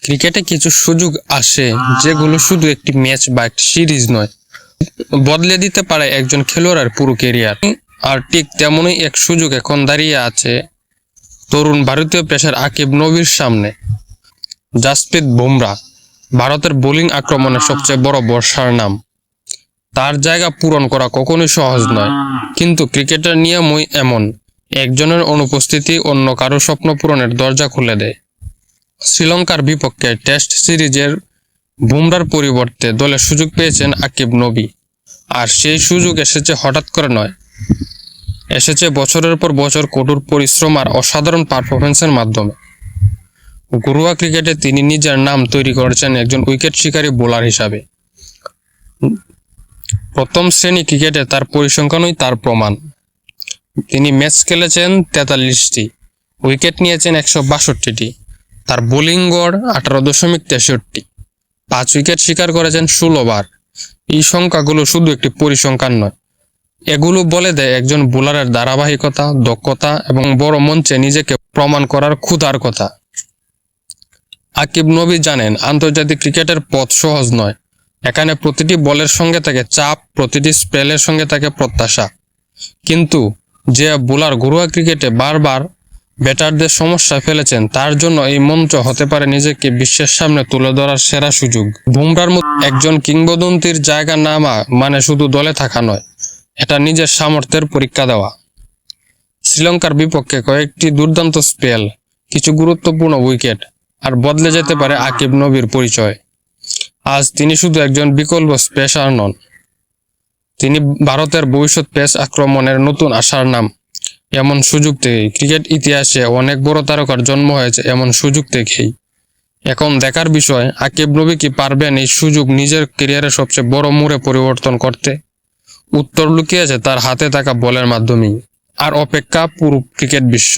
ক্রিকেটে কিছু সুযোগ আসে যেগুলো শুধু একটি ম্যাচ বা একটি সিরিজ নয়, বদলে দিতে পারে একজন খেলোয়াড়ের পুরো ক্যারিয়ার। আর ঠিক তেমনই এক সুযোগ এখন দাঁড়িয়ে আছে তরুণ ভারতীয় পেসার আকিব নবীর সামনে। জাসপ্রীত বুমরা ভারতের বোলিং আক্রমণের সবচেয়ে বড় ভরসার নাম। তার জায়গা পূরণ করা কখনোই সহজ নয়, কিন্তু ক্রিকেটের নিয়মই এমন, একজনের অনুপস্থিতি অন্য কারো স্বপ্ন পূরণের দরজা খুলে দেয়। শ্রীলঙ্কার বিপক্ষে টেস্ট সিরিজের বুমরার পরিবর্তে দলে সুযোগ পেয়েছেন আকিব নবী। আর সেই সুযোগ এসেছে হঠাৎ করে নয়, এসেছে বছরের পর বছর কঠোর পরিশ্রম আর অসাধারণ পারফরমেন্সের মাধ্যমে। ঘরোয়া ক্রিকেটে তিনি নিজের নাম তৈরি করেছেন একজন উইকেট শিকারী বোলার হিসাবে। প্রথম শ্রেণী ক্রিকেটে তার পরিসংখ্যানই তার প্রমাণ। তিনি ম্যাচ খেলেছেন 43টি, উইকেট নিয়েছেন 162টি, তার বোলিং গড় 18.63, 5 উইকেট শিকার করেছেন 16 বার। এই সংখ্যাগুলো শুধু একটি পরিসংখ্যান নয়, এগুলো বলে দেয় একজন বোলারের ধারাবাহিকতা, দক্ষতা এবং বড় মঞ্চে নিজেকে প্রমাণ করার ক্ষুধার কথা। আকিব নবী জানেন আন্তর্জাতিক ক্রিকেটের পথ সহজ নয়। এখানে প্রতিটি বলের সঙ্গে থাকে চাপ, প্রতিটি স্পেলের সঙ্গে থাকে প্রত্যাশা। কিন্তু যে বোলার ঘরোয়া ক্রিকেটে বারবার ব্যাটারদের সমস্যায় ফেলেছেন, তার জন্য এই মঞ্চ হতে পারে নিজেকে বিশ্বের সামনে তুলে ধরার সেরা সুযোগ। বুমরার মতো একজন কিংবদন্তির জায়গা নামা মানে শুধু দলে থাকা নয়, এটা নিজের সামর্থ্যের পরীক্ষা দেওয়া। শ্রীলঙ্কার বিপক্ষে কয়েকটি দুর্দান্ত স্পেল, কিছু গুরুত্বপূর্ণ উইকেট, আর বদলে যেতে পারে আকিব নবীর পরিচয়। আজ তিনি শুধু একজন বিকল্প পেসার নন, তিনি ভারতের ভবিষ্যৎ পেস আক্রমণের নতুন আশার নাম। এমন সুযোগ থেকেই ক্রিকেট ইতিহাসে অনেক বড় তারকার জন্ম হয়েছে, এমন সুযোগ থেকেই। এখন দেখার বিষয় আকিব নবী কি পারবেন এই সুযোগ নিজের ক্যারিয়ারের সবচেয়ে বড় মোড়ে পরিবর্তন করতে। উত্তর লুকিয়ে আছে তার হাতে থাকা বলের মাধ্যমেই। আর অপেক্ষা পুরো ক্রিকেট বিশ্ব।